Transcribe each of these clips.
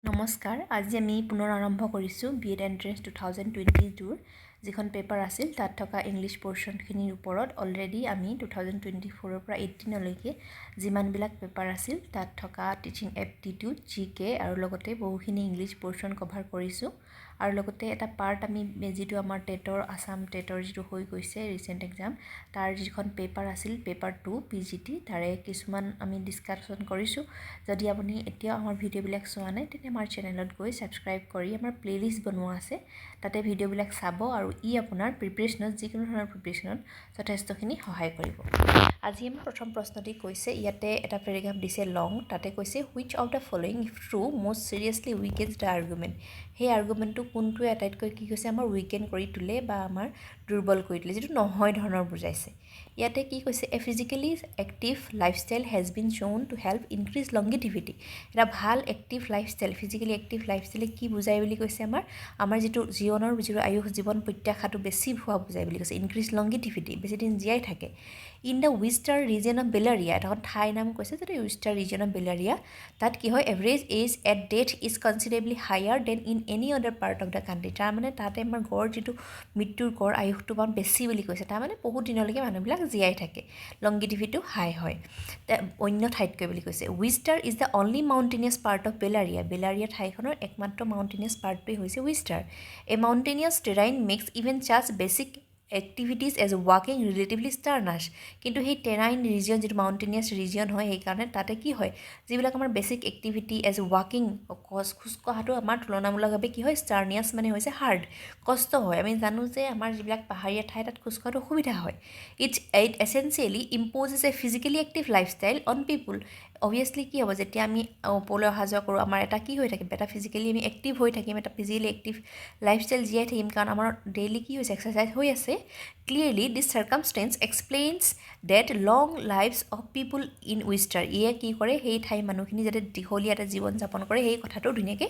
নমস্কাৰ আজি আমি পুনৰ আৰম্ভ কৰিছোঁ B.Ed Entrance 2022 যিখন পেপাৰ আছিল তাত থকা ইংলিছ পোৰ্শনখিনিৰ ওপৰত অলৰেডি আমি 2024 ৰ পৰা 18 লৈকে যিমানবিলাক পেপাৰ আছিল তাত থকা টিচিং এপ্টিটিউড জিকে আৰু লগতে বহুখিনি ইংলিছ পোৰ্শন কভাৰ কৰিছোঁ আৰু লগতে এটা পাৰ্ট আমি যিটো আমাৰ টেটৰ আসাম টেটৰ যিটো হৈ গৈছে ৰিসেন্ট এক্সাম তাৰ যিখন পেপাৰ আছিল পেপাৰ 2 PGT তাৰে কিছুমান আমি ডিসকাশন কৰিছোঁ যদি আপুনি এতিয়া আমাৰ ভিডিঅ'বিলাক চোৱা নাই তেনে আমাৰ চেনেলত গৈ সাবস্ক্ৰাইব কৰি আমাৰ প্লেলিষ্ট বনোৱা আছে তাতে ভিডিঅ'বিলাক চাব আৰু ই আপোনাৰ প্ৰিপাৰেচনত যিকোনো ধৰণৰ প্ৰিপাৰেচনত যথেষ্টখিনি সহায় কৰিব আজি আমাৰ প্ৰথম প্ৰশ্নটি কৈছে ইয়াতে এটা পেৰাগ্ৰাফ দিছে লং তাতে কৈছে which of the following if true most seriously weakens the argument সেই আৰ্গুমেণ্টটো কোনটো আটাইতকৈ কি কৈছে আমাৰ উইকেন কৰি তোলে বা আমাৰ দুৰ্বল কৰি তোলে যেটো নহয় ধৰণৰ বুজাইছে ইয়াতে কি কৈছে a physically active lifestyle has been shown to help increase longevity এটা ভাল এক্টিভ লাইফষ্টাইল ফিজিক্যালি এক্টিভ লাইফষ্টাইলে কি বুজায় বুলি কৈছে আমাৰ যেটো জীৱনৰ যিটো আয়ুস জীৱন প্ৰত্যাশাটো বেছি হোৱা বুজায় বুলি কৈছে ইনক্ৰিজ লংগিভিটি বেছি দিন জীয়াই থাকে in the western region of Belaria এটা ঠাই নাম কৈছে যেটো ৱেষ্টাৰ্ণ ৰিজন অফ বেলাৰিয়া তাত কি হয় average age at death is considerably higher than in any other part of the country তাৰ মানে তাতে আমাৰ গড় যিটো মৃত্যুৰ গড় আয়ুসটো মান বেছি বুলি কৈছে তাৰ মানে বহুত দিনলৈকে মানুহবিলাক জীয়াই থাকে লংগিভিটিটো হাই হয় অন্য ঠাইতকৈ বুলি কৈছে Wester is the only mountainous part of Belaria ঠাইখনৰ একমাত্ৰ মাউণ্টেনিয়াছ পাৰ্টটোৱে হৈছে Wester a mountainous terrain makes even just basic activities as ৱাকিং ৰিলেটিভলি ষ্টাৰ্নাছ কিন্তু সেই টেৰাইন ৰিজন যিটো মাউণ্টেনিয়াছ ৰিজন হয় সেইকাৰণে তাতে কি হয় যিবিলাক আমাৰ বেছিক এক্টিভিটি এজ ৱাকিং খোজ কঢ়াটো আমাৰ তুলনামূলকভাৱে কি হয় ষ্টাৰ্নিয়াছ মানে হৈছে হাৰ্ড কষ্ট হয় আমি জানো যে আমাৰ যিবিলাক পাহাৰীয়া ঠাই তাত খোজ কঢ়াটো অসুবিধা হয় it essentially imposes a physically active lifestyle on people obviously কি হ'ব যেতিয়া আমি ওপৰলৈ অহা যোৱা কৰোঁ আমাৰ এটা কি হৈ থাকিম এটা ফিজিকেলি আমি এক্টিভ হৈ থাকিম এটা ফিজিকেলি এক্টিভ লাইফষ্টাইল জীয়াই থাকিম কাৰণ আমাৰ ডেইলি কি হৈছে এক্সাৰচাইজ হৈ আছে clearly this circumstance explains that long lives of people in Wester ইয়ে কি কৰে সেই ঠাই মানুহখিনি যাতে দীঘলীয়া এটা জীৱন যাপন কৰে সেই কথাটো ধুনীয়াকৈ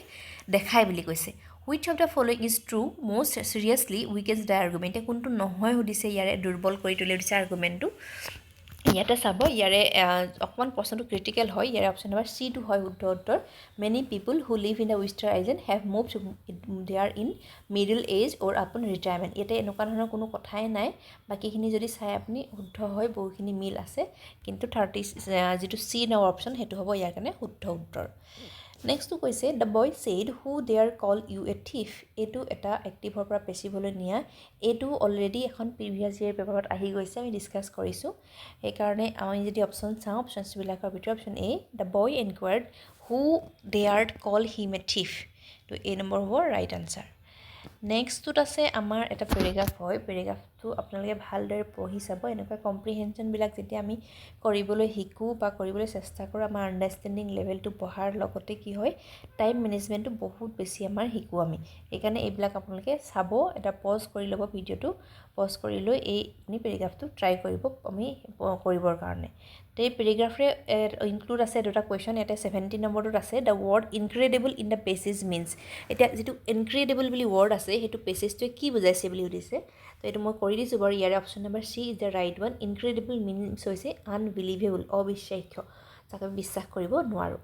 দেখায় বুলি কৈছে which of the following is true most seriously weakens the argument এতিয়া কোনটো নহয় সুধিছে ইয়াৰে দুৰ্বল কৰি তুলি দিছে আৰ্গুমেণ্টটো ইয়াতে চাব ইয়াৰে অকমান প্ৰশ্নটো ক্ৰিটিকেল হয় ইয়াৰে অপশ্যন নম্বৰ C2 হয় শুদ্ধ উত্তৰ many people who live in the western island have moved there in middle age or upon retirement ইয়াতে এনেকুৱা ধৰণৰ কোনো কথাই নাই বাকীখিনি যদি চাই আপুনি শুদ্ধ হয় বহুখিনি মিল আছে কিন্তু যিটো C নম্বৰ অপশ্যন সেইটো হ'ব ইয়াৰ কাৰণে শুদ্ধ উত্তৰ নেক্সটটো কৈছে the boy said who there call you a thief এইটো এটা এক্টিভৰ পৰা পেছিভলৈ নিয়া এইটো অলৰেডি এখন প্ৰিভিয়াছ ইয়েৰ পেপাৰত আহি গৈছে আমি ডিছকাছ কৰিছোঁ সেইকাৰণে আমি যদি অপশ্যন চাওঁ অপশ্যনছবিলাকৰ ভিতৰত option A the boy encouraged who দেয়াৰ্ড কল হিম এ থিফ তো এ নম্বৰ হ'ব ৰাইট আনচাৰ নেক্সটটোত আছে আমাৰ এটা পেৰাগ্ৰাফ হয় পেৰাগ্ৰাফটো আপোনালোকে ভালদৰে পঢ়ি চাব এনেকুৱা কম্প্ৰিহেনশ্যনবিলাক যেতিয়া আমি কৰিবলৈ শিকোঁ বা কৰিবলৈ চেষ্টা কৰোঁ আমাৰ আণ্ডাৰষ্টেণ্ডিং লেভেলটো বঢ়াৰ লগতে কি হয় টাইম মেনেজমেণ্টটো বহুত বেছি আমাৰ শিকোঁ আমি সেইকাৰণে এইবিলাক আপোনালোকে চাব এটা পজ কৰি ল'ব ভিডিঅ'টো পজ কৰি লৈ এই আপুনি পেৰাগ্ৰাফটো ট্ৰাই কৰিব আমি কৰিবৰ কাৰণে তো এই পেৰাগ্ৰাফে ইনক্লুড আছে দুটা কুৱেশ্যন ইয়াতে 17 নম্বৰটোত আছে the word incredible in the passage means এতিয়া যিটো ইনক্ৰেডিবল বুলি ৱৰ্ড আছে সেইটো পেছেজটোৱে কি বুজাইছে বুলি সুধিছে তো এইটো মই কৰি দিছোঁ বাৰু ইয়াৰে option number C is the right one incredible means হৈছে আনবিলিভেবল অবিশ্বাস্য যাক আমি বিশ্বাস কৰিব নোৱাৰোঁ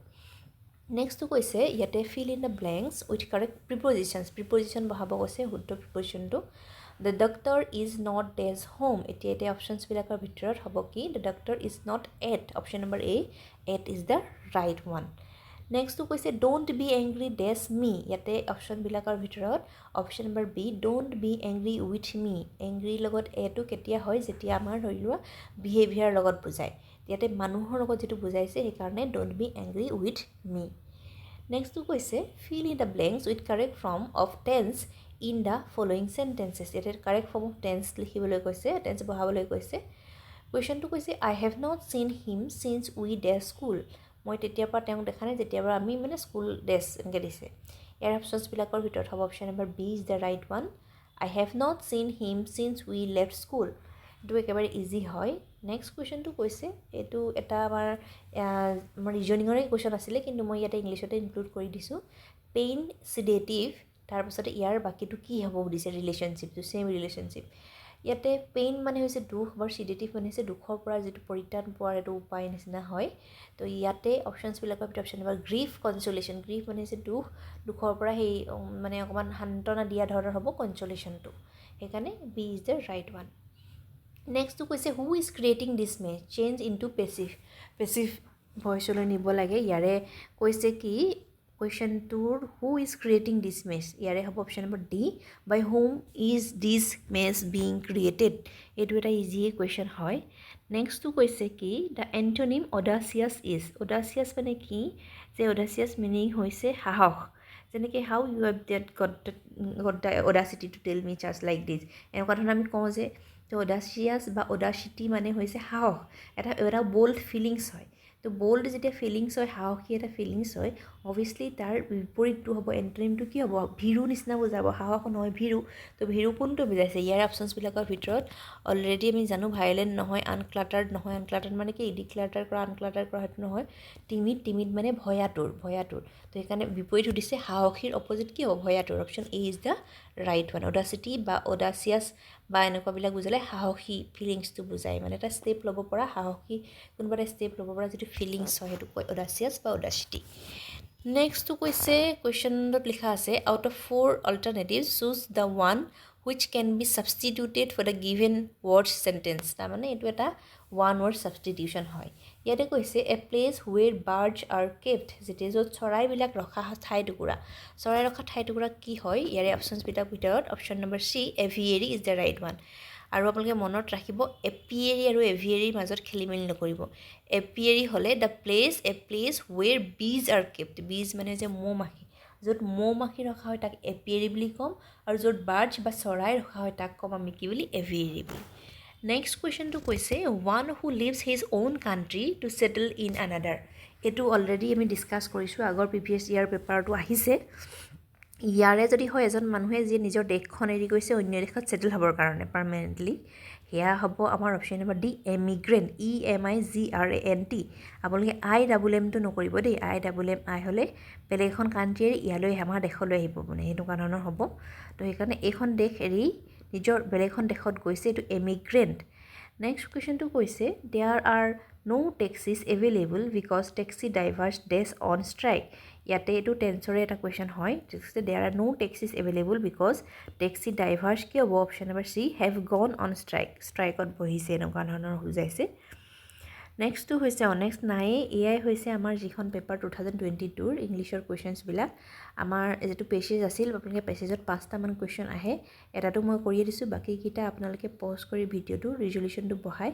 নেক্সটটো কৈছে ইয়াতে fill in the blanks with correct preposition বহাব কৈছে শুদ্ধ প্ৰিপজিশ্যনটো the doctor is not days home এতিয়া অপশ্যনছবিলাকৰ ভিতৰত হ'ব কি the doctor is not at option number A at is the right one নেক্সটটো কৈছে don't be angry days me ইয়াতে অপশ্যনবিলাকৰ ভিতৰত option number B don't be angry with me এংগ্ৰিৰ লগত এটো কেতিয়া হয় যেতিয়া আমাৰ ধৰি লোৱা বিহেভিয়াৰ লগত বুজায় ইয়াতে মানুহৰ লগত যিটো বুজাইছে সেইকাৰণে ডোণ্ট বি এংগ্ৰি উইথ মি নেক্সটটো কৈছে feel in the blanks with correct form of tense in the following sentences ইয়াতে কাৰেক্ট ফৰ্ম অফ টেন্স লিখিবলৈ কৈছে টেন্স বহাবলৈ কৈছে কুৱেশ্যনটো কৈছে আই have not seen him since we days school মই তেতিয়াৰ পৰা তেওঁক দেখা নাই যেতিয়াৰ পৰা আমি মানে স্কুল ডেজ এনেকৈ দিছে ইয়াৰ অপশ্যনছবিলাকৰ ভিতৰত হ'ব option number B is the right one I have not seen him since we left school এইটো একেবাৰে ইজি হয় নেক্সট কুৱেশ্যনটো কৈছে এইটো এটা আমাৰ ৰিজনিঙৰে কুৱেশ্যন আছিলে কিন্তু মই ইয়াতে ইংলিছতে ইনক্লুড কৰি দিছোঁ পেইন ছিডেটিভ তাৰপাছতে ইয়াৰ বাকীটো কি হ'ব সুধিছে ৰিলেশ্যনশ্বিপটো ছেইম ৰিলেশ্যনশ্বিপ ইয়াতে পেইন মানে হৈছে দুখ বা চিডেটিভ মানে হৈছে দুখৰ পৰা যিটো পৰিত্ৰাণ পোৱাৰ এইটো উপায় নিচিনা হয় তো ইয়াতে অপশ্যনছবিলাকৰ ভিতৰত অপশ্যন নম্বৰ গ্ৰীফ কনচলেশ্যন গ্ৰীফ মানে হৈছে দুখৰ পৰা সেই মানে অকণমান সান্তনা দিয়া ধৰণৰ হ'ব কনচলেশ্যনটো সেইকাৰণে B is the right one নেক্সটটো কৈছে who is creating this mess change into passive ভইচলৈ নিব লাগে ইয়াৰে কৈছে কি কুৱেশ্যনটোৰ হু ইজ ক্ৰিয়েটিং দিছ মেছ ইয়াৰে হ'ব option number D by whom is this mess being created এইটো এটা ইজিয়ে কুৱেশ্যন হয় নেক্সটটো কৈছে কি দ্য এণ্টনিম অডাচিয়াছ অডাচিয়াছ মানে কি যে অডাচিয়াছ মিনিং হৈছে সাহস যেনেকৈ how you have got the audacity to tell me just like দিছ এনেকুৱা ধৰণৰ আমি কওঁ যে তো অডাচিয়াছ বা অডাচিটি মানে হৈছে সাহস এটা বল্ড ফিলিংছ হয় তো বল্ড যেতিয়া ফিলিংছ হয় সাহসী এটা ফিলিংছ হয় অভিয়াছলি তাৰ বিপৰীতটো হ'ব এণ্টনিমটো কি হ'ব ভীৰু নিচিনা বুজাব সাহস নহয় ভীৰু তো ভীৰু কোনটো বুজাইছে ইয়াৰ অপশ্যনছবিলাকৰ ভিতৰত অলৰেডি আমি জানো ভায়োলেণ্ট নহয় আনক্লাটাৰ্ড নহয় আনক্লাটাৰ্ড মানে কি ডিক্লাটাৰ কৰা আনক্লাটাৰ কৰা সেইটো নহয় টিমিড মানে ভয়াতুৰ তো সেইকাৰণে বিপৰীত সুধিছে সাহসীৰ অপজিট কি হ'ব ভয়াতুৰ option A is the right one audacity বা অডাচিয়াছ বা এনেকুৱাবিলাক বুজালে সাহসী ফিলিংছটো বুজায় মানে এটা ষ্টেপ ল'ব পৰা সাহসী কোনোবা এটা ষ্টেপ ল'ব পৰা যিটো ফিলিংছ হয় সেইটো কয় অডাচিয়াছ বা অডাচিটি নেক্সটটো কৈছে কুৱেশ্যনত লিখা আছে out of 4 alternatives choose the one which can be substituted for the given words sentence তাৰমানে এইটো এটা ওৱান ৱৰ্ড ছাবষ্টিটিউশ্যন হয় ইয়াতে কৈছে a place where birds are kept যেতিয়া য'ত চৰাইবিলাক ৰখা ঠাইটুকুৰা চৰাই ৰখা ঠাইটুকুৰা কি হয় ইয়াৰে অপশ্যনছবিলাকৰ ভিতৰত option number C aviary is the right one আৰু আপোনালোকে মনত ৰাখিব এপিয়েৰী আৰু এভিয়েৰীৰ মাজত খেলি মেলি নকৰিব এপিয়েৰী হ'লে দ্য প্লেচ ৱেৰ বীজ আৰ কেপ্ট বীজ মানে যে মৌ মাখি য'ত মৌ মাখি ৰখা হয় তাক এপিয়েৰী বুলি ক'ম আৰু য'ত বাৰ্ডছ বা চৰাই ৰখা হয় তাক ক'ম আমি কি বুলি এভিয়েৰী বুলি নেক্সট কুৱেশ্যনটো কৈছে one who leaves his own country to settle in another এইটো অলৰেডি আমি ডিছকাছ কৰিছোঁ আগৰ প্ৰিভিয়াছ ইয়াৰ পেপাৰটো আহিছে ইয়াৰে যদি হয় এজন মানুহে যি নিজৰ দেশখন এৰি গৈছে অন্য দেশত ছেটেল হ'বৰ কাৰণে পাৰ্মানেণ্টলি সেয়া হ'ব আমাৰ অপশ্যন নম্বৰ ডি এমিগ্ৰেণ্ট EMIGRANT আপোনালোকে IMMটো নকৰিব দেই IMMI হ'লে বেলেগ এখন কাণ্ট্ৰি এৰি ইয়ালৈ আমাৰ দেশলৈ আহিব মানে এনেকুৱা ধৰণৰ হ'ব তো সেইকাৰণে এইখন দেশ এৰি নিজৰ বেলেগ এখন দেশত গৈছে এইটো এমিগ্ৰেণ্ট নেক্সট কুৱেশ্যনটো কৈছে there are no taxis available because taxi drivers dash on strike ইয়াতে এইটো টেন্সৰে এটা কুৱেশ্যন হয় there are no taxis available because taxi drivers কি হ'ব option number C have gone on ষ্ট্ৰাইকত বহিছে এনেকুৱা ধৰণৰ বুজাইছে নেক্সটটো হৈছে নেক্সট নায়ে এয়াই হৈছে আমাৰ যিখন পেপাৰ 2022ৰ ইংলিছৰ কুৱেশ্যনছবিলাক আমাৰ যিটো পেছেজ আছিল আপোনালোকে পেছেজত 5টামান কুৱেশ্যন আহে এটাটো মই কৰিয়ে দিছোঁ বাকীকেইটা আপোনালোকে পজ কৰি ভিডিঅ'টো ৰিজলিউশ্যনটো বহাই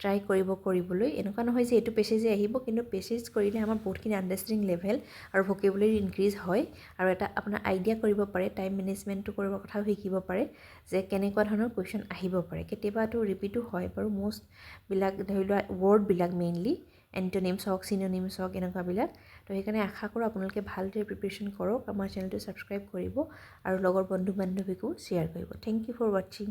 ট্ৰাই কৰিবলৈ এনেকুৱা নহয় যে এইটো পেছেজে আহিব কিন্তু পেছেজ কৰিলে আমাৰ বহুতখিনি আণ্ডাৰষ্টেণ্ডিং লেভেল আৰু ভকেবুলাৰী ইনক্ৰিজ হয় আৰু এটা আপোনাৰ আইডিয়া কৰিব পাৰে টাইম মেনেজমেণ্টটো কৰিব কথাও শিকিব পাৰে যে কেনেকুৱা ধৰণৰ কুৱেশ্যন আহিব পাৰে কেতিয়াবাটো ৰিপিটো হয় বাৰু মষ্টবিলাক ধৰি লোৱা ৱৰ্ডবিলাক মেইনলি এণ্টনিমছ হওক চিননিমছ হওক এনেকুৱাবিলাক তো সেইকাৰণে আশা কৰোঁ আপোনালোকে ভালদৰে প্ৰিপেৰেশ্যন কৰক আমাৰ চেনেলটো ছাবস্ক্ৰাইব কৰিব আৰু লগৰ বন্ধু বান্ধৱীকো শ্বেয়াৰ কৰিব থেংক ইউ ফৰ ৱাচিং